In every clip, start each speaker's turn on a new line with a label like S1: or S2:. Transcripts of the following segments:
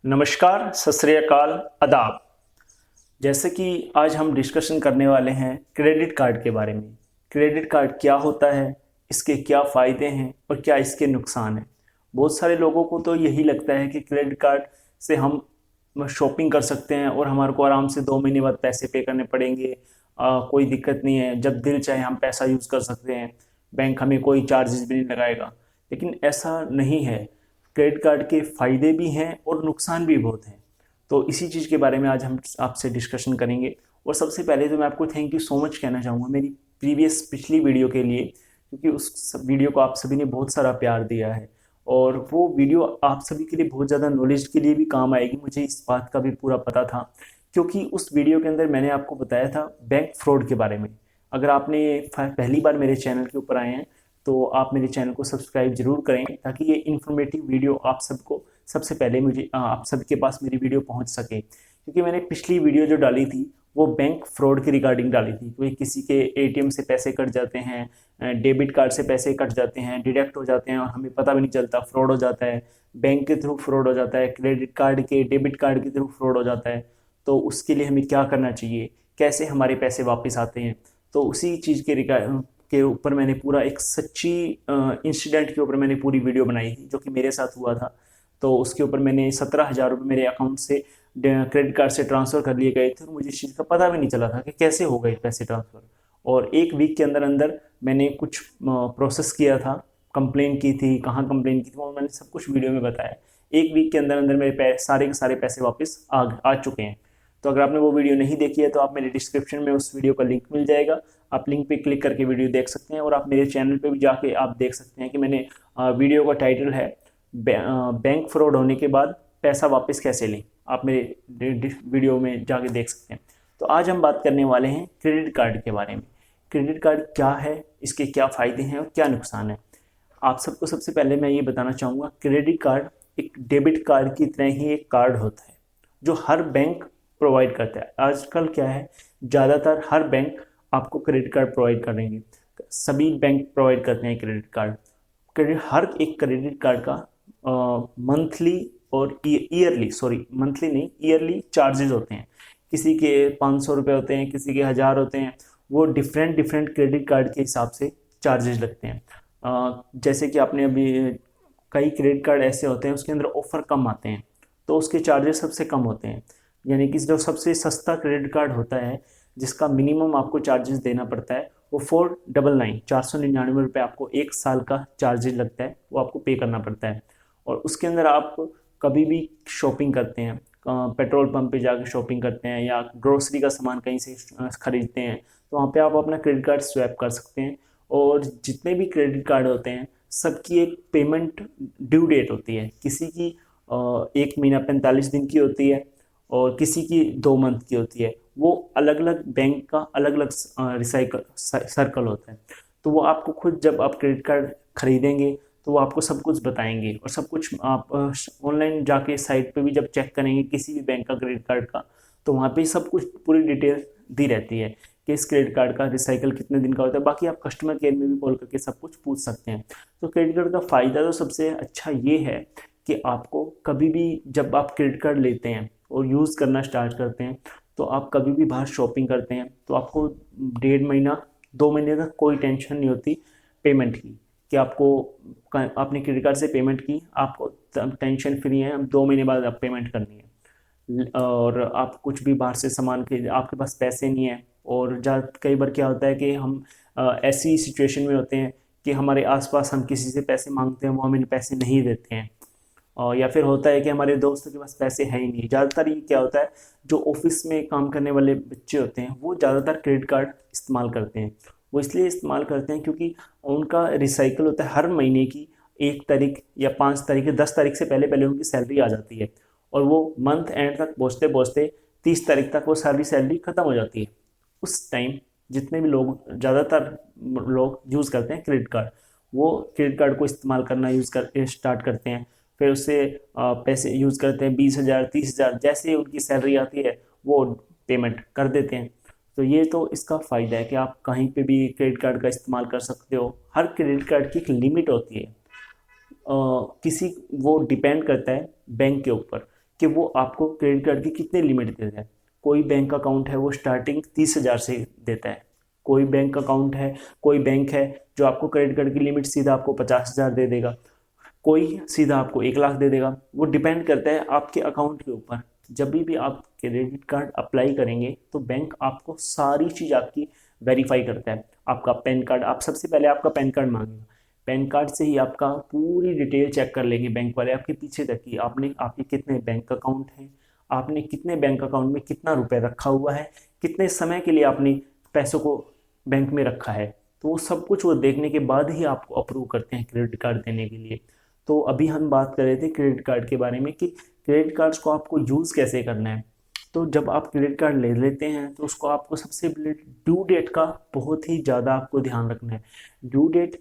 S1: नमस्कार, सत श्री अकाल, आदाब। जैसे कि आज हम डिस्कशन करने वाले हैं क्रेडिट कार्ड के बारे में। क्रेडिट कार्ड क्या होता है, इसके क्या फ़ायदे हैं और क्या इसके नुकसान हैं। बहुत सारे लोगों को तो यही लगता है कि क्रेडिट कार्ड से हम शॉपिंग कर सकते हैं और हमारे को आराम से 2 महीने बाद पैसे पे करने पड़ेंगे। कोई दिक्कत नहीं है, जब दिल चाहे हम पैसा यूज़ कर सकते हैं, बैंक हमें कोई चार्जेस भी नहीं लगाएगा। लेकिन ऐसा नहीं है। क्रेडिट कार्ड के फ़ायदे भी हैं और नुकसान भी बहुत हैं। तो इसी चीज़ के बारे में आज हम आपसे डिस्कशन करेंगे। और सबसे पहले तो मैं आपको थैंक यू सो मच कहना चाहूँगा मेरी पिछली वीडियो के लिए, क्योंकि उस वीडियो को आप सभी ने बहुत सारा प्यार दिया है और वो वीडियो आप सभी के लिए बहुत ज़्यादा नॉलेज के लिए भी काम आएगी। मुझे इस बात का भी पूरा पता था, क्योंकि उस वीडियो के अंदर मैंने आपको बताया था बैंक फ्रॉड के बारे में। अगर आपने पहली बार मेरे चैनल के ऊपर आए हैं तो आप मेरे चैनल को सब्सक्राइब जरूर करें, ताकि ये इन्फॉर्मेटिव वीडियो आप सबको सबसे पहले आप सबके पास मेरी वीडियो पहुंच सके। क्योंकि मैंने पिछली वीडियो जो डाली थी वो बैंक फ्रॉड के रिगार्डिंग डाली थी। कोई किसी के एटीएम से पैसे कट जाते हैं, डेबिट कार्ड से पैसे कट जाते हैं, डिडक्ट हो जाते हैं और हमें पता भी नहीं चलता, फ्रॉड हो जाता है। बैंक के थ्रू फ्रॉड हो जाता है, क्रेडिट कार्ड के डेबिट कार्ड के थ्रू फ्रॉड हो जाता है। तो उसके लिए हमें क्या करना चाहिए, कैसे हमारे पैसे वापस आते हैं, तो उसी चीज़ के ऊपर मैंने पूरा एक सच्ची इंसिडेंट के ऊपर मैंने पूरी वीडियो बनाई थी, जो कि मेरे साथ हुआ था। तो उसके ऊपर मैंने 17,000 रुपये मेरे अकाउंट से क्रेडिट कार्ड से ट्रांसफ़र कर लिए गए थे और मुझे इस चीज़ का पता भी नहीं चला था कि कैसे हो गए पैसे ट्रांसफ़र। और एक वीक के अंदर अंदर मैंने कुछ प्रोसेस किया था, कंप्लेन की थी, कहाँ कंप्लेन की थी, वो मैंने सब कुछ वीडियो में बताया। एक वीक के अंदर अंदर मेरे सारे के सारे पैसे वापस आ चुके हैं। तो अगर आपने वो वीडियो नहीं देखी है तो आप मेरे डिस्क्रिप्शन में उस वीडियो का लिंक मिल जाएगा, आप लिंक पे क्लिक करके वीडियो देख सकते हैं। और आप मेरे चैनल पे भी जाके आप देख सकते हैं कि मैंने वीडियो का टाइटल है बैंक फ्रॉड होने के बाद पैसा वापस कैसे लें। आप मेरे वीडियो में जाके देख सकते हैं। तो आज हम बात करने वाले हैं क्रेडिट कार्ड के बारे में। क्रेडिट कार्ड क्या है, इसके क्या फ़ायदे हैं और क्या नुकसान है। आप सबको सबसे पहले मैं ये बताना चाहूँगा, क्रेडिट कार्ड एक डेबिट कार्ड की तरह ही एक कार्ड होता है जो हर बैंक प्रोवाइड करता है। आजकल क्या है, ज़्यादातर हर बैंक आपको क्रेडिट कार्ड प्रोवाइड करेंगे। सभी बैंक प्रोवाइड करते हैं क्रेडिट कार्ड। हर एक क्रेडिट कार्ड का मंथली और ईयरली, सॉरी मंथली नहीं, ईयरली चार्जेस होते हैं। किसी के 500 रुपये होते हैं, किसी के 1000 होते हैं। वो डिफरेंट डिफरेंट क्रेडिट कार्ड के हिसाब से चार्जेस लगते हैं। जैसे कि आपने अभी कई क्रेडिट कार्ड ऐसे होते हैं उसके अंदर ऑफ़र कम आते हैं, तो उसके चार्जेस सबसे कम होते हैं। यानी कि जो सबसे सस्ता क्रेडिट कार्ड होता है जिसका मिनिमम आपको चार्जेस देना पड़ता है वो 499 आपको एक साल का चार्जेस लगता है, वो आपको पे करना पड़ता है। और उसके अंदर आप कभी भी शॉपिंग करते हैं, पेट्रोल पंप पे जाकर शॉपिंग करते हैं या ग्रोसरी का सामान कहीं से ख़रीदते हैं, तो वहाँ पे आप अपना क्रेडिट कार्ड स्वैप कर सकते हैं। और जितने भी क्रेडिट कार्ड होते हैं सबकी एक पेमेंट ड्यू डेट होती है। किसी की 1 महीना 45 दिन की होती है और किसी की 2 मंथ की होती है। वो अलग अलग बैंक का अलग अलग रिसाइकल सर्कल होता है। तो वो आपको खुद जब आप क्रेडिट कार्ड खरीदेंगे तो वो आपको सब कुछ बताएंगे। और सब कुछ आप ऑनलाइन जाके साइट पे भी जब चेक करेंगे किसी भी बैंक का क्रेडिट कार्ड का, तो वहाँ पे सब कुछ पूरी डिटेल दी रहती है कि इस क्रेडिट कार्ड का रिसाइकल कितने दिन का होता है। बाकी आप कस्टमर केयर में भी कॉल करके सब कुछ पूछ सकते हैं। तो क्रेडिट कार्ड का फ़ायदा तो सबसे अच्छा ये है कि आपको कभी भी जब आप क्रेडिट कार्ड लेते हैं और यूज़ करना स्टार्ट करते हैं, तो आप कभी भी बाहर शॉपिंग करते हैं तो आपको 1.5 महीना 2 महीने तक कोई टेंशन नहीं होती पेमेंट की, कि आपको आपने क्रेडिट कार्ड से पेमेंट की, आपको टेंशन फ्री है, अब 2 महीने बाद आप पेमेंट करनी है। और आप कुछ भी बाहर से सामान के आपके पास पैसे नहीं है। और कई बार क्या होता है कि हम ऐसी सिचुएशन में होते हैं कि हमारे आसपास हम किसी से पैसे मांगते हैं, वो हमें पैसे नहीं देते हैं। और या फिर होता है कि हमारे दोस्तों के पास पैसे है ही नहीं। ज़्यादातर ये क्या होता है, जो ऑफिस में काम करने वाले बच्चे होते हैं वो ज़्यादातर क्रेडिट कार्ड इस्तेमाल करते हैं। वो इसलिए इस्तेमाल करते हैं क्योंकि उनका रिसाइकल होता है हर महीने की 1 तारीख या 5 तारीख या 10 तारीख से पहले पहले उनकी सैलरी आ जाती है। और वो मंथ एंड तक पहुँचते पहुँचते 30 तारीख तक वो सारी सैलरी ख़त्म हो जाती है। उस टाइम जितने भी लोग, ज़्यादातर लोग यूज़ करते हैं क्रेडिट कार्ड, वो क्रेडिट कार्ड को इस्तेमाल करना स्टार्ट करते हैं। फिर उससे पैसे यूज़ करते हैं, 20,000 30,000 जैसे ही उनकी सैलरी आती है वो पेमेंट कर देते हैं। तो ये तो इसका फ़ायदा है कि आप कहीं पे भी क्रेडिट कार्ड का इस्तेमाल कर सकते हो। हर क्रेडिट कार्ड की एक लिमिट होती है। किसी वो डिपेंड करता है बैंक के ऊपर कि वो आपको क्रेडिट कार्ड की कितने लिमिट देता है। कोई बैंक अकाउंट है वो स्टार्टिंग 30,000 से देता है, कोई बैंक अकाउंट है, कोई बैंक है जो आपको क्रेडिट कार्ड की लिमिट सीधा आपको 50,000 दे देगा, कोई सीधा आपको 1 लाख दे देगा। वो डिपेंड करता है आपके अकाउंट के ऊपर। जब भी आप क्रेडिट कार्ड अप्लाई करेंगे तो बैंक आपको सारी चीज़ आपकी वेरीफाई करता है। आपका पैन कार्ड, आप सबसे पहले आपका पैन कार्ड मांगेगा, पैन कार्ड से ही आपका पूरी डिटेल चेक कर लेंगे बैंक वाले, आपके पीछे तक की आपके कितने बैंक अकाउंट हैं, आपने कितने बैंक अकाउंट में कितना रुपए रखा हुआ है, कितने समय के लिए आपने पैसों को बैंक में रखा है। तो वो सब कुछ वो देखने के बाद ही आपको अप्रूव करते हैं क्रेडिट कार्ड देने के लिए। तो अभी हम बात कर रहे थे क्रेडिट कार्ड के बारे में कि क्रेडिट कार्ड्स को आपको यूज़ कैसे करना है। तो जब आप क्रेडिट कार्ड ले लेते हैं तो उसको आपको सबसे पहले ड्यू डेट का बहुत ही ज़्यादा आपको ध्यान रखना है। ड्यू डेट,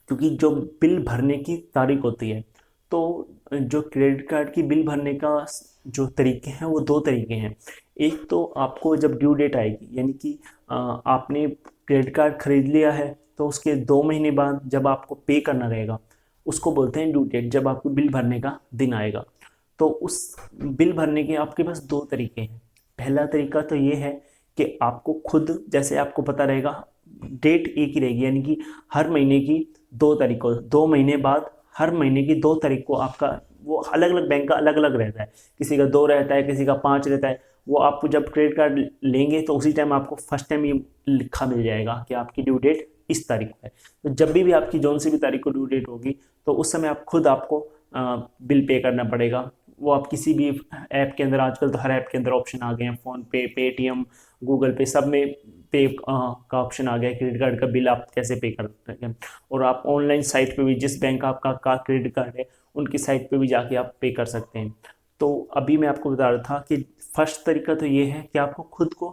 S1: क्योंकि जो बिल भरने की तारीख होती है, तो जो क्रेडिट कार्ड की बिल भरने का जो तरीके हैं वो 2 तरीके हैं। एक तो आपको जब ड्यू डेट आएगी, यानी कि आपने क्रेडिट कार्ड खरीद लिया है तो उसके 2 महीने बाद जब आपको पे करना रहेगा उसको बोलते हैं ड्यू डेट, जब आपको बिल भरने का दिन आएगा। तो उस बिल भरने के आपके पास 2 तरीके हैं। पहला तरीका तो ये है कि आपको खुद, जैसे आपको पता रहेगा डेट एक ही रहेगी, यानी कि हर महीने की 2 तारीख को, 2 महीने बाद हर महीने की 2 तारीख को आपका, वो अलग अलग बैंक का अलग अलग रहता है, किसी का 2 रहता है, किसी का 5 रहता है। वो आपको जब क्रेडिट कार्ड लेंगे तो उसी टाइम आपको फर्स्ट टाइम ये लिखा मिल जाएगा कि आपकी ड्यू डेट इस तारीख को है। तो जब भी आपकी जौन सी भी तारीख को ड्यू डेट होगी तो उस समय आप खुद आपको बिल पे करना पड़ेगा। वो आप किसी भी ऐप के अंदर, आजकल तो हर ऐप के अंदर ऑप्शन आ गए हैं, फ़ोन पे, पेटीएम, गूगल पे, सब में पे का ऑप्शन आ गया है, क्रेडिट कार्ड का बिल आप कैसे पे कर सकते हैं। और आप ऑनलाइन साइट पे भी, जिस बैंक आपका का क्रेडिट कार्ड है उनकी साइट पे भी जाके आप पे कर सकते हैं। तो अभी मैं आपको बता रहा था कि फर्स्ट तरीका तो ये है कि आपको खुद को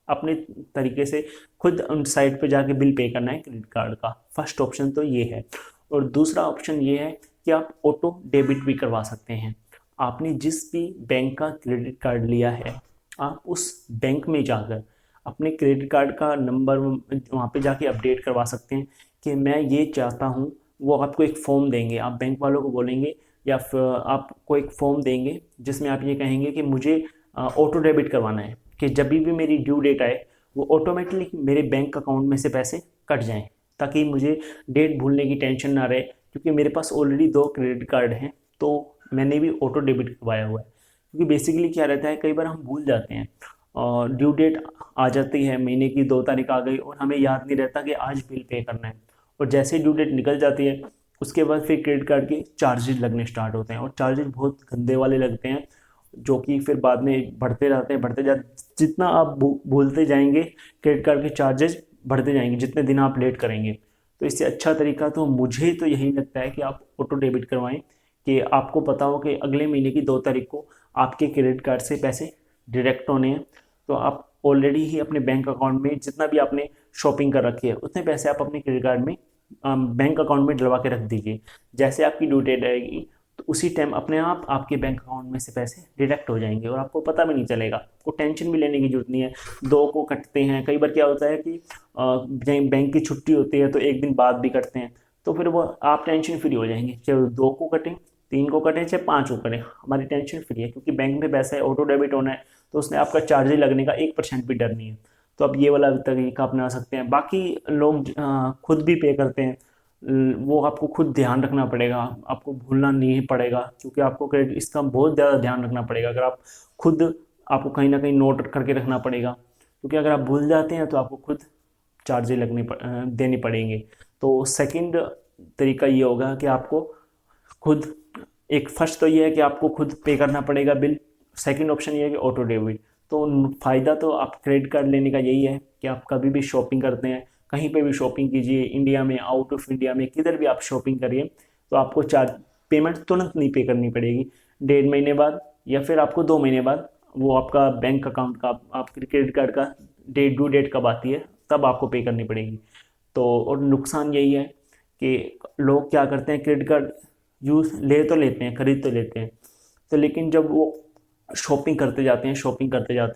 S1: अपने तरीके से खुद उन साइट पे जाके बिल पे करना है क्रेडिट कार्ड का। फर्स्ट ऑप्शन तो ये है। और दूसरा ऑप्शन ये है कि आप ऑटो डेबिट भी करवा सकते हैं। आपने जिस भी बैंक का क्रेडिट कार्ड लिया है, आप उस बैंक में जाकर अपने क्रेडिट कार्ड का नंबर वहाँ पे जाके अपडेट करवा सकते हैं कि मैं ये चाहता हूँ। वो आपको एक फॉर्म देंगे, आप बैंक वालों को बोलेंगे या फिर आपको एक फॉर्म देंगे जिसमें आप ये कहेंगे कि मुझे ऑटो डेबिट करवाना है, कि जब भी मेरी ड्यू डेट आए वो ऑटोमेटिकली मेरे बैंक अकाउंट में से पैसे कट जाएं, ताकि मुझे डेट भूलने की टेंशन ना रहे। क्योंकि मेरे पास ऑलरेडी 2 क्रेडिट कार्ड हैं तो मैंने भी ऑटो डेबिट करवाया हुआ है। क्योंकि बेसिकली क्या रहता है, कई बार हम भूल जाते हैं और ड्यू डेट आ जाती है, महीने की 2 तारीख आ गई और हमें याद नहीं रहता कि आज बिल पे करना है। और जैसे ही ड्यू डेट निकल जाती है उसके बाद फिर क्रेडिट कार्ड के चार्जेस लगने स्टार्ट होते हैं, और चार्जेस बहुत गंदे वाले लगते हैं जो कि फिर बाद में बढ़ते रहते हैं, बढ़ते जाते, जितना आप भूलते जाएंगे क्रेडिट कार्ड के चार्जेस बढ़ते जाएंगे जितने दिन आप लेट करेंगे। तो इससे अच्छा तरीका तो मुझे तो यही लगता है कि आप ऑटो डेबिट करवाएं, कि आपको पता हो कि अगले महीने की 2 तारीख को आपके क्रेडिट कार्ड से पैसे डायरेक्ट होने हैं। तो आप ऑलरेडी ही अपने बैंक अकाउंट में जितना भी आपने शॉपिंग कर रखी है उतने पैसे आप अपने क्रेडिट कार्ड में बैंक अकाउंट में डलवा के रख दीजिए। जैसे आपकी ड्यू डेट आएगी तो उसी टाइम अपने आप आपके बैंक अकाउंट में से पैसे डिडक्ट हो जाएंगे और आपको पता भी नहीं चलेगा। आपको टेंशन भी लेने की जरूरत नहीं है। 2 को कटते हैं, कई बार क्या होता है कि बैंक की छुट्टी होती है तो एक दिन बाद भी कटते हैं, तो फिर वो आप टेंशन फ्री हो जाएंगे। चाहे 2 को कटें, 3 को कटें, चाहे 5 को कटें, हमारी टेंशन फ्री है क्योंकि बैंक में पैसा है, ऑटो डेबिट होना है, तो उसने आपका चार्ज लगने का 1% भी डर नहीं है। तो आप ये वाला तरीका अपना सकते हैं। बाकी लोग खुद भी पे करते हैं, वो आपको खुद ध्यान रखना पड़ेगा, आपको भूलना नहीं पड़ेगा, क्योंकि आपको क्रेडिट इसका बहुत ज़्यादा ध्यान रखना पड़ेगा। अगर आप खुद, आपको कहीं ना कहीं नोट करके रखना पड़ेगा, क्योंकि अगर आप भूल जाते हैं तो आपको खुद चार्जेस देने पड़ेंगे। तो सेकंड तरीका ये होगा कि आपको खुद, एक फर्स्ट तो ये है कि आपको खुद पे करना पड़ेगा बिल, सेकंड ऑप्शन ये है कि ऑटो डेबिट। तो फ़ायदा तो आप क्रेडिट कार्ड लेने का यही है कि आप कभी भी शॉपिंग करते हैं, कहीं पे भी शॉपिंग कीजिए, इंडिया में, आउट ऑफ इंडिया में, किधर भी आप शॉपिंग करिए, तो आपको पेमेंट तुरंत नहीं पे करनी पड़ेगी। 1.5 महीने बाद या फिर आपको 2 महीने बाद वो आपका बैंक अकाउंट का, आपके क्रेडिट कार्ड का ड्यू डेट कब आती है तब आपको पे करनी पड़ेगी। तो और नुकसान यही है कि लोग क्या करते हैं, क्रेडिट कार्ड ले तो लेते हैं, खरीद तो लेते हैं, तो लेकिन जब वो शॉपिंग करते जाते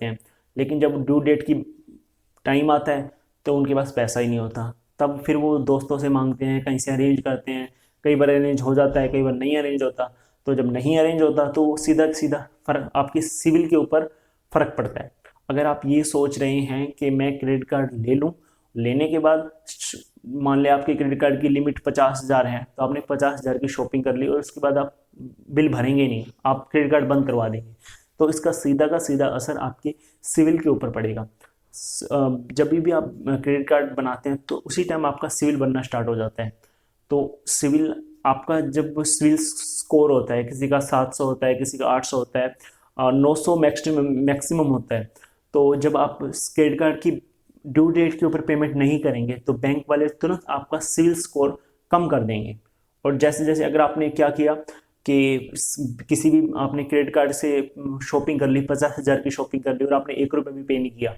S1: हैं, लेकिन जब ड्यू डेट की टाइम आता है तो उनके पास पैसा ही नहीं होता। तब फिर वो दोस्तों से मांगते हैं, कहीं से अरेंज करते हैं, कई बार अरेंज हो जाता है, कई बार नहीं अरेंज होता। तो जब नहीं अरेंज होता तो वो सीधा सीधा फर्क आपके सिविल के ऊपर फ़र्क पड़ता है। अगर आप ये सोच रहे हैं कि मैं क्रेडिट कार्ड ले लूँ, लेने के बाद मान लिया आपके क्रेडिट कार्ड की लिमिट 50,000 है, तो आपने 50,000 की शॉपिंग कर ली और उसके बाद आप बिल भरेंगे नहीं, आप क्रेडिट कार्ड बंद करवा देंगे, तो इसका सीधा का सीधा असर आपके सिविल के ऊपर पड़ेगा। जब भी आप क्रेडिट कार्ड बनाते हैं तो उसी टाइम आपका सिविल बनना स्टार्ट हो जाता है। तो सिविल आपका जब सिविल स्कोर होता है, किसी का 700 होता है, किसी का 800 होता है, 900 मैक्सिमम होता है, तो जब आप क्रेडिट कार्ड की ड्यू डेट के ऊपर पेमेंट नहीं करेंगे तो बैंक वाले तुरंत आपका सिविल स्कोर कम कर देंगे। और जैसे जैसे अगर आपने क्या किया कि किसी भी आपने क्रेडिट कार्ड से शॉपिंग कर ली, 50,000 की शॉपिंग कर ली और आपने 1 रुपये भी पे नहीं किया,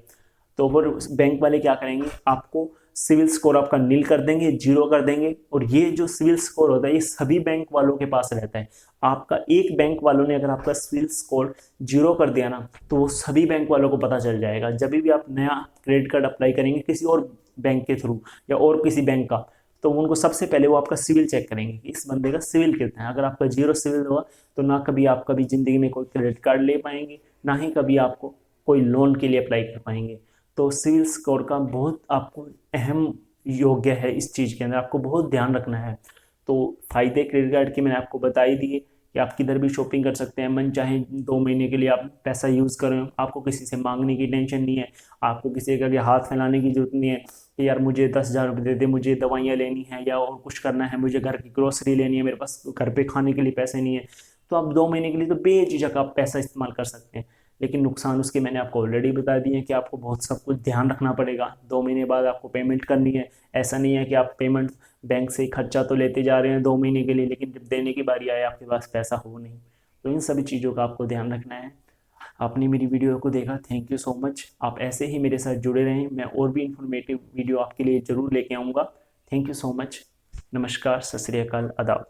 S1: तो वो बैंक वाले क्या करेंगे, आपको सिविल स्कोर आपका नील कर देंगे, जीरो कर देंगे। और ये जो सिविल स्कोर होता है ये सभी बैंक वालों के पास रहता है। आपका एक बैंक वालों ने अगर आपका सिविल स्कोर जीरो कर दिया ना, तो वो सभी बैंक वालों को पता चल जाएगा। जब भी आप नया क्रेडिट कार्ड अप्लाई करेंगे किसी और बैंक के थ्रू या और किसी बैंक का, तो उनको सबसे पहले वो आपका सिविल चेक करेंगे कि इस बंदे का सिविल कितना है। अगर आपका जीरो सिविल हुआ तो ना कभी आप कभी ज़िंदगी में कोई क्रेडिट कार्ड ले पाएंगे, ना ही कभी आपको कोई लोन के लिए अप्लाई कर पाएंगे। तो सिविल स्कोर का बहुत आपको अहम योग्य है, इस चीज़ के अंदर आपको बहुत ध्यान रखना है। तो फ़ायदे क्रेडिट कार्ड के मैंने आपको बता ही दिए कि आप किधर भी शॉपिंग कर सकते हैं, मन चाहे 2 महीने के लिए आप पैसा यूज़ करें, आपको किसी से मांगने की टेंशन नहीं है, आपको किसी का हाथ फैलाने की जरूरत नहीं है कि यार मुझे 10,000 रुपये दे दे, मुझे दवाइयाँ लेनी है या और कुछ करना है, मुझे घर की ग्रोसरी लेनी है, मेरे पास घर पे खाने के लिए पैसे नहीं है। तो आप 2 महीने के लिए तो बेझिझक आप पैसा इस्तेमाल कर सकते हैं। लेकिन नुकसान उसके मैंने आपको ऑलरेडी बता दिए कि आपको बहुत सब कुछ ध्यान रखना पड़ेगा। 2 महीने बाद आपको पेमेंट करनी है। ऐसा नहीं है कि आप पेमेंट बैंक से खर्चा तो लेते जा रहे हैं 2 महीने के लिए, लेकिन जब देने की बारी आए आपके पास पैसा हो नहीं। तो इन सभी चीज़ों का आपको ध्यान रखना है। आपने मेरी वीडियो को देखा, थैंक यू सो मच। आप ऐसे ही मेरे साथ जुड़े रहें, मैं और भी इंफॉर्मेटिव वीडियो आपके लिए ज़रूर लेके आऊँगा। Thank you so much. नमस्कार, सत श्री अकाल, आदाब।